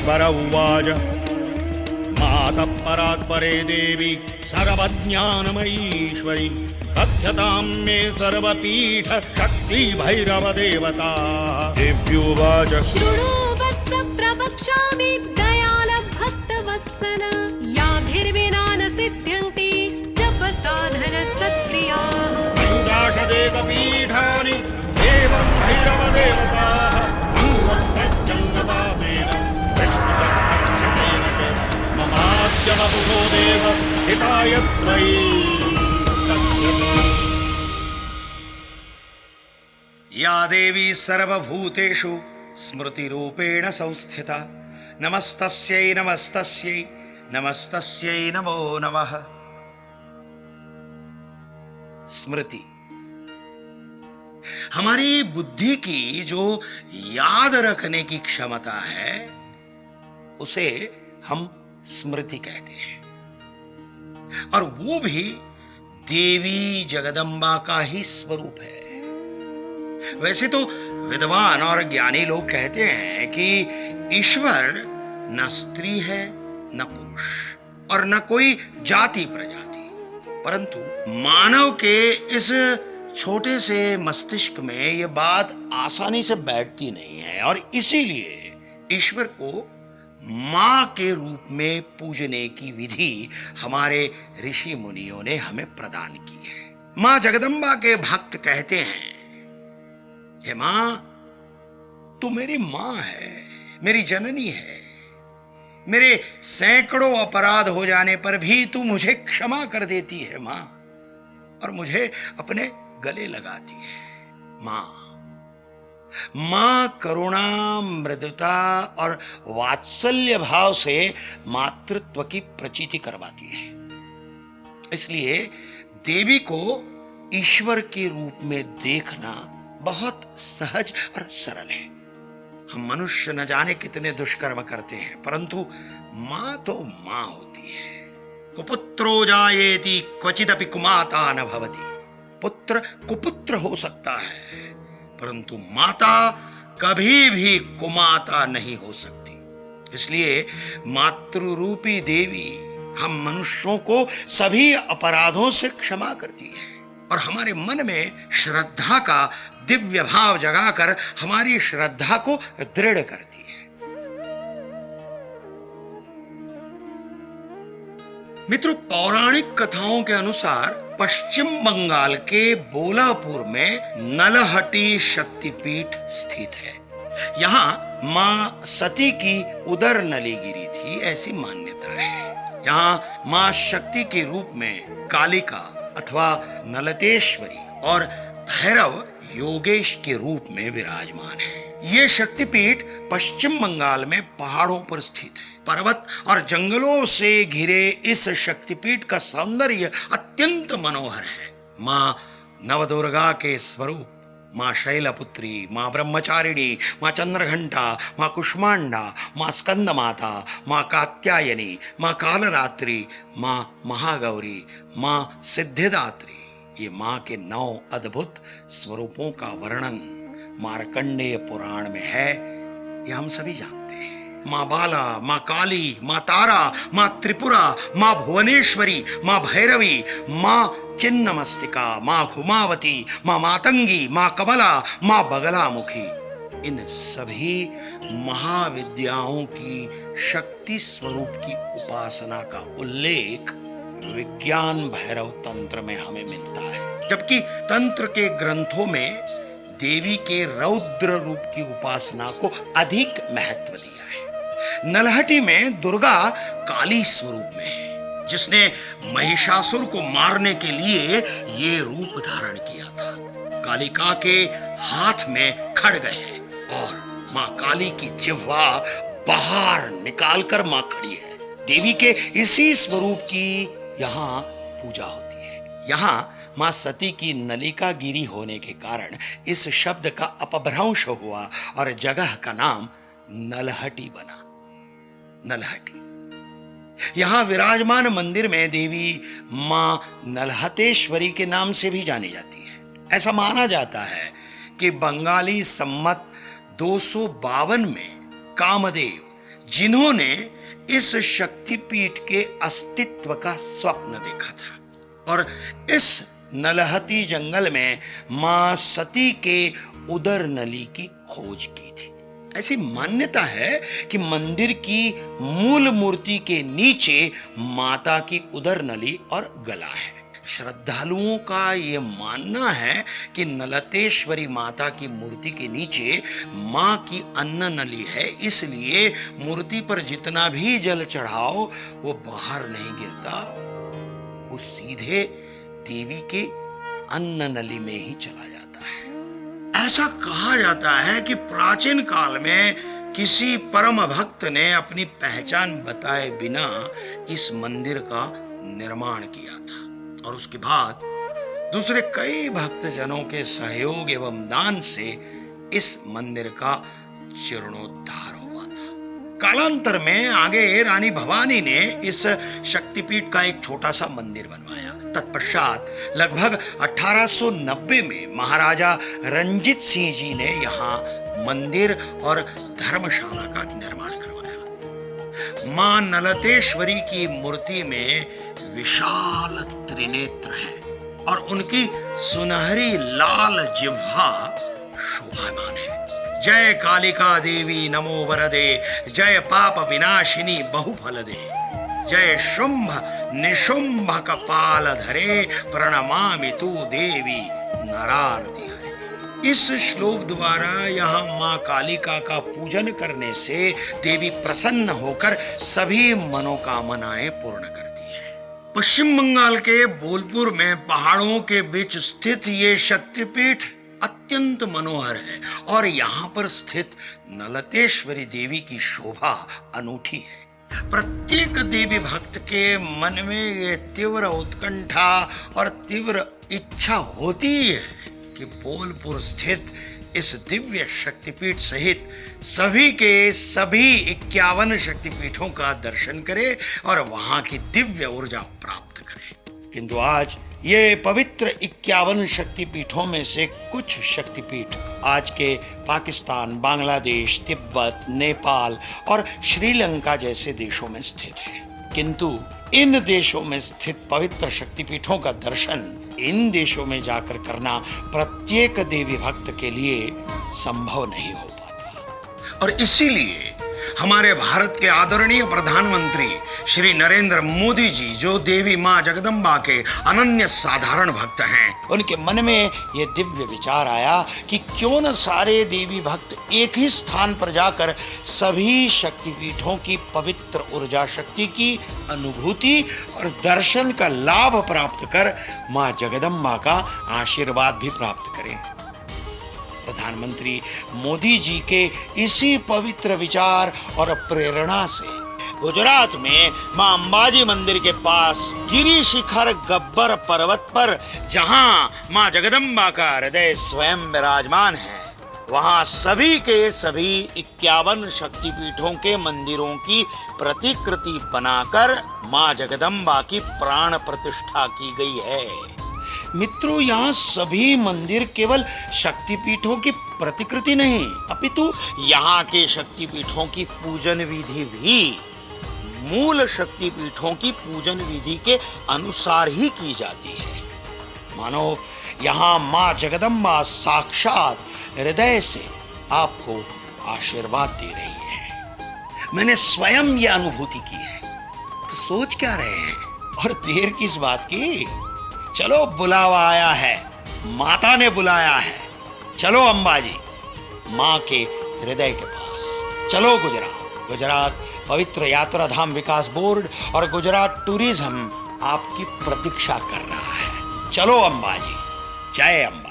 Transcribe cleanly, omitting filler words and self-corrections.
ईश्वर उवाच मातः परात्परे देवी सर्वज्ञानमयीश्वरी कथ्यतां मे सर्वपीठ शक्ति भैरव देवता। देव्युवाच शृणु वत्स प्रवक्ष्यामि दयाल भक्तवत्सल याभिर्विना न सिद्ध्यन्ति जप साधन सत्क्रियाः। पञ्चाशदेकपीठानि देवं भैरव देवताः ममाद्यवपुषो देव हिताय त्वयि कथ्यते। या देवी सर्वभूतेषु स्मृतिरूपेण संस्थिता नमस्तस्यै नमस्तस्यै नमस्तस्यै नमो नमः। स्मृति हमारी बुद्धि की जो याद रखने की क्षमता है उसे हम स्मृति कहते हैं, और वो भी देवी जगदम्बा का ही स्वरूप है। वैसे तो विद्वान और ज्ञानी लोग कहते हैं कि ईश्वर न स्त्री है न पुरुष और न कोई जाति प्रजाति, परंतु मानव के इस छोटे से मस्तिष्क में यह बात आसानी से बैठती नहीं है, और इसीलिए ईश्वर को मां के रूप में पूजने की विधि हमारे ऋषि मुनियों ने हमें प्रदान की है। मां जगदम्बा के भक्त कहते हैं, हे मां तू मेरी मां है, मेरी जननी है। मेरे सैकड़ों अपराध हो जाने पर भी तू मुझे क्षमा कर देती है मां, और मुझे अपने गले लगाती है। मां करुणा, मृदुता और वात्सल्य भाव से मातृत्व की प्रचीति करवाती है। इसलिए देवी को ईश्वर के रूप में देखना बहुत सहज और सरल है। हम मनुष्य न जाने कितने दुष्कर्म करते हैं, परंतु मां तो मां होती है। कुपुत्रो जायेति क्वचिदपि कुमाता न भवति। पुत्र कुपुत्र हो सकता है, परंतु माता कभी भी कुमाता नहीं हो सकती। इसलिए मातृरूपी देवी हम मनुष्यों को सभी अपराधों से क्षमा करती है और हमारे मन में श्रद्धा का दिव्य भाव जगाकर हमारी श्रद्धा को दृढ़ करती है। मित्रों, पौराणिक कथाओं के अनुसार पश्चिम बंगाल के बोलापुर में नलहटी शक्तिपीठ स्थित है। यहाँ मां सती की उदर नली गिरी थी, ऐसी मान्यता है। यहाँ मां शक्ति के रूप में कालिका अथवा नलतेश्वरी और भैरव योगेश के रूप में विराजमान है। ये शक्तिपीठ पश्चिम बंगाल में पहाड़ों पर स्थित है। पर्वत और जंगलों से घिरे इस शक्तिपीठ का सौंदर्य अत्यंत मनोहर है। मां नवदुर्गा के स्वरूप मां शैलपुत्री, मां ब्रह्मचारिणी, मां चंद्रघंटा, मां कुष्मांडा, मां स्कंद माता, मां कात्यायनी, मां कालरात्रि, मां महागौरी, मां सिद्धिदात्री, ये मां के 9 अद्भुत स्वरूपों का वर्णन मार्कंडेय पुराण में है, ये हम सभी जानते हैं। मां बाला, मां काली, मां तारा, मां त्रिपुरा, मां भुवनेश्वरी, मां भैरवी, मां चिन्नमस्तिका, मां घुमावती, मां मातंगी, मां कमला, मां बगलामुखी, इन सभी महाविद्याओं की शक्ति स्वरूप की उपासना का उल्लेख विज्ञान भैरव तंत्र में हमें मिलता है, जबकि तंत्र के ग्रंथों में देवी के रौद्र रूप की उपासना को अधिक महत्व दिया है। नलहटी में दुर्गा काली स्वरूप में है, जिसने महिषासुर को मारने के लिए ये रूप धारण किया था। कालिका के हाथ में खड्ग है और मां काली की जिह्वा बाहर निकालकर मां खड़ी है। देवी के इसी स्वरूप की यहाँ पूजा होती है। यहाँ मां सती की नलिका गिरी होने के कारण इस शब्द का अपभ्रंश हुआ और जगह का नाम नलहटी बना। नलहटी यहां विराजमान मंदिर में देवी मां नलहतेश्वरी के नाम से भी जानी जाती है। ऐसा माना जाता है कि बंगाली सम्मत 252 में कामदेव जिन्होंने इस शक्तिपीठ के अस्तित्व का स्वप्न देखा था और इस नलहटी जंगल में मां सती के उदर नली की खोज की थी। ऐसी मान्यता है कि मंदिर की मूल मूर्ति के नीचे माता की उदर नली और गला है। श्रद्धालुओं का यह मानना है कि नलतेश्वरी माता की मूर्ति के नीचे मां की अन्न नली है, इसलिए मूर्ति पर जितना भी जल चढ़ाओ वो बाहर नहीं गिरता, वो सीधे देवी के अन्न नली में ही चला जाता है। ऐसा कहा जाता है कि प्राचीन काल में किसी परम भक्त ने अपनी पहचान बताए बिना इस मंदिर का निर्माण किया था और उसके बाद दूसरे कई भक्तजनों के सहयोग एवं दान से इस मंदिर का जीर्णोद्धार हुआ था। कालांतर में आगे रानी भवानी ने इस शक्तिपीठ का एक छोटा सा मंदिर बनवाया। तत्पश्चात लगभग 1890 में महाराजा रंजीत सिंह जी ने यहाँ मंदिर और धर्मशाला का निर्माण करवाया। मां नलतेश्वरी की मूर्ति में विशाल त्रिनेत्र है और उनकी सुनहरी लाल जिह्वा शोभायमान है। जय कालिका देवी नमो वरदे, जय पाप विनाशिनी बहुफल दे, जय शुंभ निशुंभ कपाल धरे, प्रणमामि तू देवी नरारति हरे। इस श्लोक द्वारा यहाँ मां कालिका का पूजन करने से देवी प्रसन्न होकर सभी मनोकामनाएं पूर्ण करती है। पश्चिम बंगाल के बोलपुर में पहाड़ों के बीच स्थित ये शक्तिपीठ अत्यंत मनोहर है और यहाँ पर स्थित नलतेश्वरी देवी की शोभा अनूठी है। प्रत्येक देवी भक्त के मन में ये तीव्र उत्कंठा और तीव्र इच्छा होती है कि बोलपुर स्थित इस दिव्य शक्तिपीठ सहित सभी के सभी 51 शक्तिपीठों का दर्शन करे और वहां की दिव्य ऊर्जा प्राप्त करे। किंतु आज ये पवित्र 51 शक्तिपीठों में से कुछ शक्तिपीठ आज के पाकिस्तान, बांग्लादेश, तिब्बत, नेपाल और श्रीलंका जैसे देशों में स्थित है। किंतु इन देशों में स्थित पवित्र शक्तिपीठों का दर्शन इन देशों में जाकर करना प्रत्येक देवी भक्त के लिए संभव नहीं हो पाता और इसीलिए हमारे भारत के आदरणीय प्रधानमंत्री श्री नरेंद्र मोदी जी, जो देवी मां जगदम्बा के अनन्य साधारण भक्त हैं, उनके मन में यह दिव्य विचार आया कि क्यों न सारे देवी भक्त एक ही स्थान पर जाकर सभी शक्तिपीठों की पवित्र ऊर्जा शक्ति की अनुभूति और दर्शन का लाभ प्राप्त कर मां जगदम्बा का आशीर्वाद भी प्राप्त करें। प्रधानमंत्री मोदी जी के इसी पवित्र विचार और प्रेरणा से गुजरात में मां अंबाजी मंदिर के पास गिरी शिखर गब्बर पर्वत पर, जहां मां जगदम्बा का हृदय स्वयं विराजमान है, वहां सभी के सभी 51 शक्तिपीठों के मंदिरों की प्रतिकृति बनाकर मां जगदम्बा की प्राण प्रतिष्ठा की गई है। मित्रों, यहाँ सभी मंदिर केवल शक्तिपीठों की प्रतिकृति नहीं, अपितु यहाँ के शक्तिपीठों की पूजन विधि भी मूल शक्तिपीठों की पूजन विधि के अनुसार ही की जाती है। मानो यहाँ माँ जगदम्बा साक्षात हृदय से आपको आशीर्वाद दे रही है। मैंने स्वयं यह अनुभूति की है, तो सोच क्या रहे हैं और देर किस बात की? चलो, बुलावा आया है, माता ने बुलाया है। चलो अंबाजी, माँ के हृदय के पास। चलो गुजरात पवित्र यात्रा धाम विकास बोर्ड और गुजरात टूरिज्म आपकी प्रतीक्षा कर रहा है। चलो अंबाजी, जय अंबा।